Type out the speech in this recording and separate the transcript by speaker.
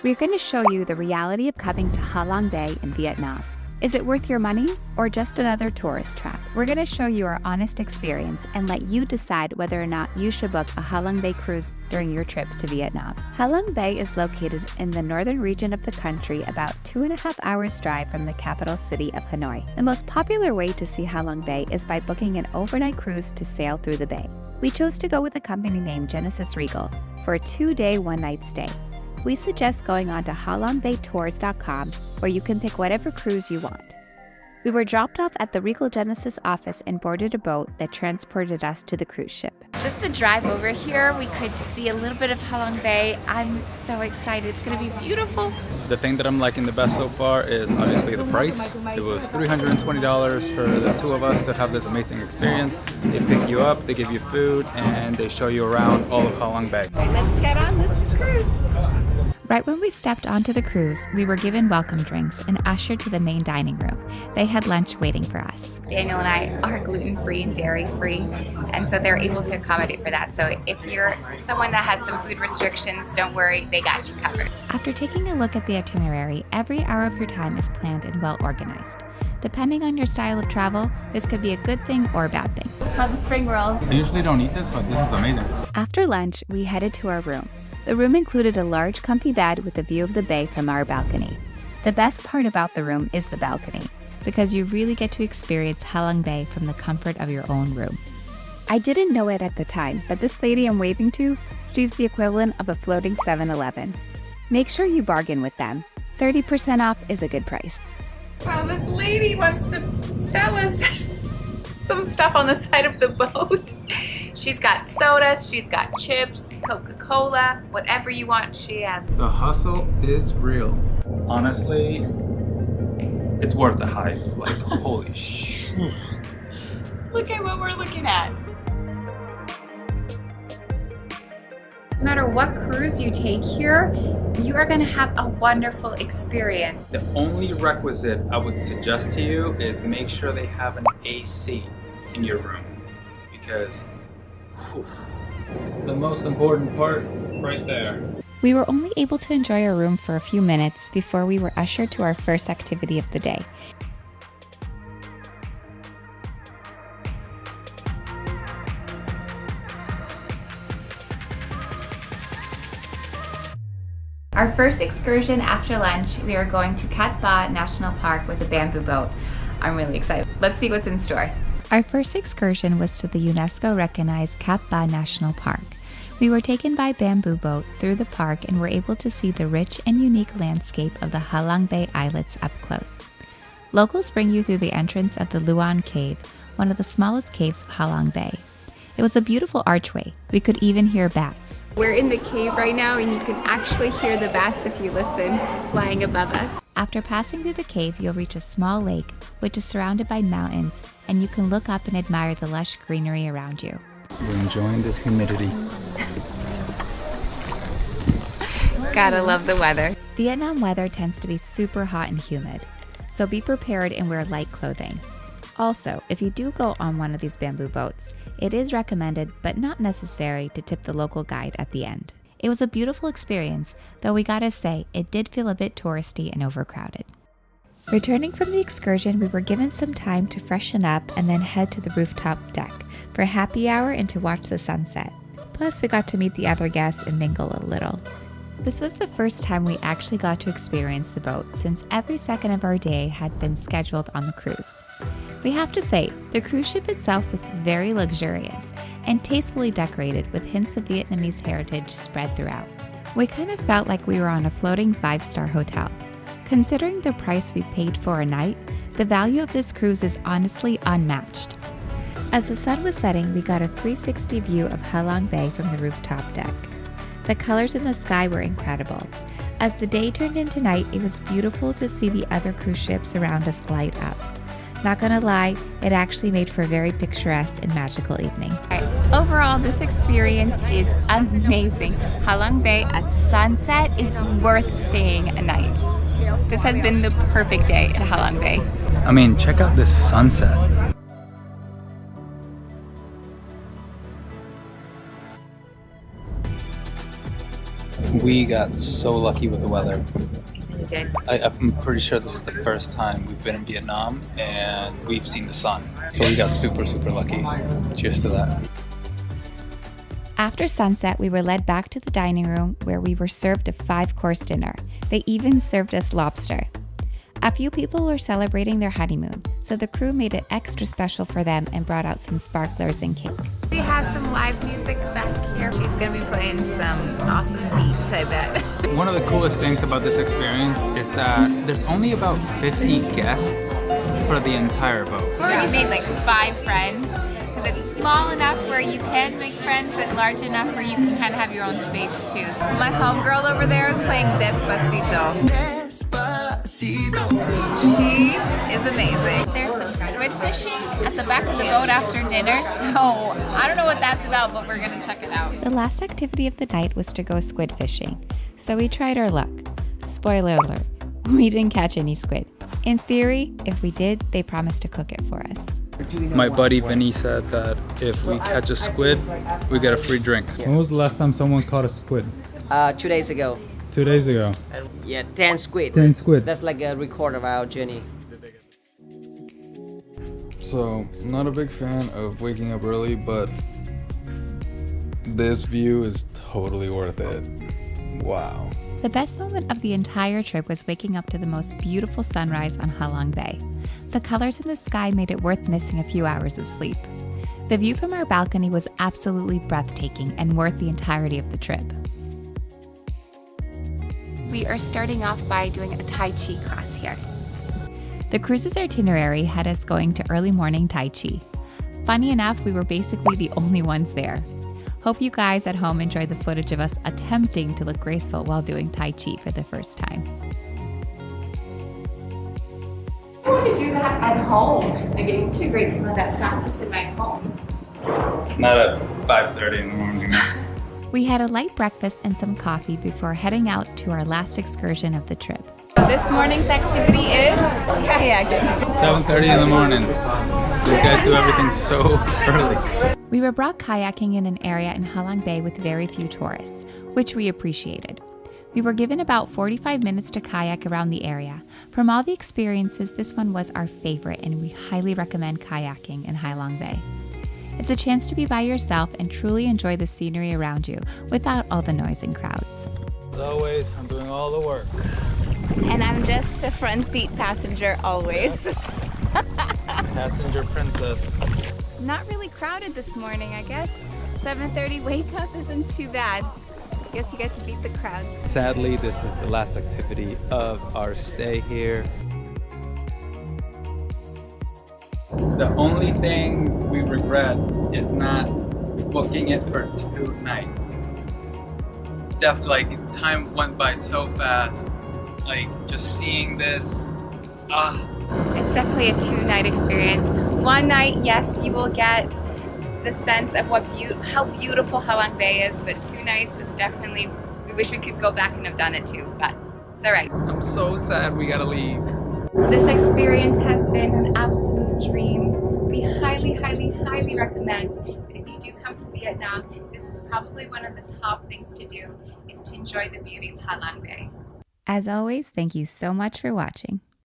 Speaker 1: We're going to show you the reality of coming to Ha Long Bay in Vietnam. Is it worth your money or just another tourist trap? We're going to show you our honest experience and let you decide whether or not you should book a Ha Long Bay cruise during your trip to Vietnam. Ha Long Bay is located in the northern region of the country, about 2.5 hours drive from the capital city of Hanoi. The most popular way to see Ha Long Bay is by booking an overnight cruise to sail through the bay. We chose to go with a company named Genesis Regal for a 2-day, 1-night stay. We suggest going on to halongbaytours.com where you can pick whatever cruise you want. We were dropped off at the Regal Genesis office and boarded a boat that transported us to the cruise ship. Just the drive over here, we could see a little bit of Ha Long Bay. I'm so excited. It's going to be beautiful.
Speaker 2: The thing that I'm liking the best so far is obviously the price. It was $320 for the two of us to have this amazing experience. They pick you up, they give you food, and they show you around all of Ha Long Bay.
Speaker 1: All right, let's get on this cruise. Right when we stepped onto the cruise, we were given welcome drinks and ushered to the main dining room. They had lunch waiting for us. Daniel and I are gluten-free and dairy-free, and so they're able to accommodate for that. So if you're someone that has some food restrictions, don't worry, they got you covered. After taking a look at the itinerary, every hour of your time is planned and well organized. Depending on your style of travel, this could be a good thing or a bad thing. How the spring rolls.
Speaker 2: I usually don't eat this, but this is amazing.
Speaker 1: After lunch, we headed to our room. The room included a large comfy bed with a view of the bay from our balcony. The best part about the room is the balcony, because you really get to experience Ha Long Bay from the comfort of your own room. I didn't know it at the time, but this lady I'm waving to, she's the equivalent of a floating 7-Eleven. Make sure you bargain with them. 30% off is a good price.
Speaker 3: Wow, this lady wants to sell us some stuff on the side of the boat. She's got sodas, she's got chips, Coca-Cola, whatever you want, she has.
Speaker 2: The hustle is real. Honestly, it's worth the hype. Like, holy shit.
Speaker 3: Look at what we're looking at. No matter what cruise you take here, you are going to have a wonderful experience.
Speaker 2: The only requisite I would suggest to you is make sure they have an AC in your room, because the most important part right there.
Speaker 1: We were only able to enjoy our room for a few minutes before we were ushered to our first activity of the day. Our first excursion after lunch, we are going to Cat Ba National Park with a bamboo boat. I'm really excited. Let's see what's in store. Our first excursion was to the UNESCO-recognized Cat Ba National Park. We were taken by bamboo boat through the park and were able to see the rich and unique landscape of the Ha Long Bay islets up close. Locals bring you through the entrance of the Luan Cave, one of the smallest caves of Ha Long Bay. It was a beautiful archway. We could even hear bats. We're in the cave right now and you can actually hear the bats if you listen, flying above us. After passing through the cave, you'll reach a small lake, which is surrounded by mountains, and you can look up and admire the lush greenery around you.
Speaker 2: We're enjoying this humidity.
Speaker 1: Gotta love the weather. Vietnam weather tends to be super hot and humid, so be prepared and wear light clothing. Also, if you do go on one of these bamboo boats, it is recommended, but not necessary, to tip the local guide at the end. It was a beautiful experience, though we gotta say, it did feel a bit touristy and overcrowded. Returning from the excursion, we were given some time to freshen up and then head to the rooftop deck for a happy hour and to watch the sunset. Plus, we got to meet the other guests and mingle a little. This was the first time we actually got to experience the boat, since every second of our day had been scheduled on the cruise. We have to say, the cruise ship itself was very luxurious and tastefully decorated with hints of Vietnamese heritage spread throughout. We kind of felt like we were on a floating 5-star hotel. Considering the price we paid for a night, the value of this cruise is honestly unmatched. As the sun was setting, we got a 360 view of Ha Long Bay from the rooftop deck. The colors in the sky were incredible. As the day turned into night, it was beautiful to see the other cruise ships around us light up. Not gonna lie, it actually made for a very picturesque and magical evening. Overall, this experience is amazing. Ha Long Bay at sunset is worth staying a night. This has been the perfect day at Ha Long Bay.
Speaker 2: I mean, check out this sunset. We got so lucky with the weather.
Speaker 3: You did.
Speaker 2: I'm pretty sure this is the first time we've been in Vietnam and we've seen the sun. So we got super, super lucky. Cheers to that.
Speaker 1: After sunset, we were led back to the dining room where we were served a 5-course dinner. They even served us lobster. A few people were celebrating their honeymoon, so the crew made it extra special for them and brought out some sparklers and cake.
Speaker 3: We have some live music back here. She's gonna be playing some awesome beats, I bet.
Speaker 2: One of the coolest things about this experience is that there's only about 50 guests for the entire boat.
Speaker 3: We already made like 5 friends, because it's small enough where you can make friends, but large enough where you can kind of have your own space too. My homegirl over there is playing Despacito. She is amazing. There's some squid fishing at the back of the boat after dinner, so I don't know what that's about, but we're gonna check it out.
Speaker 1: The last activity of the night was to go squid fishing, so we tried our luck. Spoiler alert, we didn't catch any squid. In theory, if we did, they promised to cook it for us.
Speaker 2: My buddy Vinny said that if we catch a squid, we get a free drink. When was the last time someone caught a squid?
Speaker 4: 2 days ago.
Speaker 2: 2 days ago.
Speaker 4: Yeah, 10 squid.
Speaker 2: 10 squid.
Speaker 4: That's like a record of our journey.
Speaker 2: So, not a big fan of waking up early, but this view is totally worth it. Wow.
Speaker 1: The best moment of the entire trip was waking up to the most beautiful sunrise on Ha Long Bay. The colors in the sky made it worth missing a few hours of sleep. The view from our balcony was absolutely breathtaking and worth the entirety of the trip.
Speaker 3: We are starting off by doing a Tai Chi class here.
Speaker 1: The cruise's itinerary had us going to early morning Tai Chi. Funny enough, we were basically the only ones there. Hope you guys at home enjoy the footage of us attempting to look graceful while doing Tai Chi for the first time.
Speaker 3: I want to do that at home. I get to integrate some of that practice in my home.
Speaker 2: Not at 5:30 in the morning.
Speaker 1: We had a light breakfast and some coffee before heading out to our last excursion of the trip.
Speaker 3: This morning's activity is kayaking.
Speaker 2: 7:30 in the morning. You guys do everything so early.
Speaker 1: We were brought kayaking in an area in Ha Long Bay with very few tourists, which we appreciated. We were given about 45 minutes to kayak around the area. From all the experiences, this one was our favorite, and we highly recommend kayaking in Ha Long Bay. It's a chance to be by yourself and truly enjoy the scenery around you without all the noise and crowds.
Speaker 2: As always, I'm doing all the work.
Speaker 3: And I'm just a front seat passenger always.
Speaker 2: Passenger princess.
Speaker 3: Not really crowded this morning, I guess. 7:30 wake up isn't too bad. I guess you get to beat the crowds.
Speaker 2: Sadly, this is the last activity of our stay here. The only thing we regret is not booking it for 2 nights. Definitely, like, time went by so fast. Like, just seeing this,
Speaker 3: It's definitely a 2-night experience. 1 night, yes, you will get the sense of how beautiful Ha Long Bay is, but 2 nights is definitely, we wish we could go back and have done it too, but it's all right.
Speaker 2: I'm so sad we gotta leave.
Speaker 3: This experience has been an absolute dream. We highly, highly, highly recommend that if you do come to Vietnam, this is probably one of the top things to do, is to enjoy the beauty of Ha Long Bay.
Speaker 1: As always, thank you so much for watching.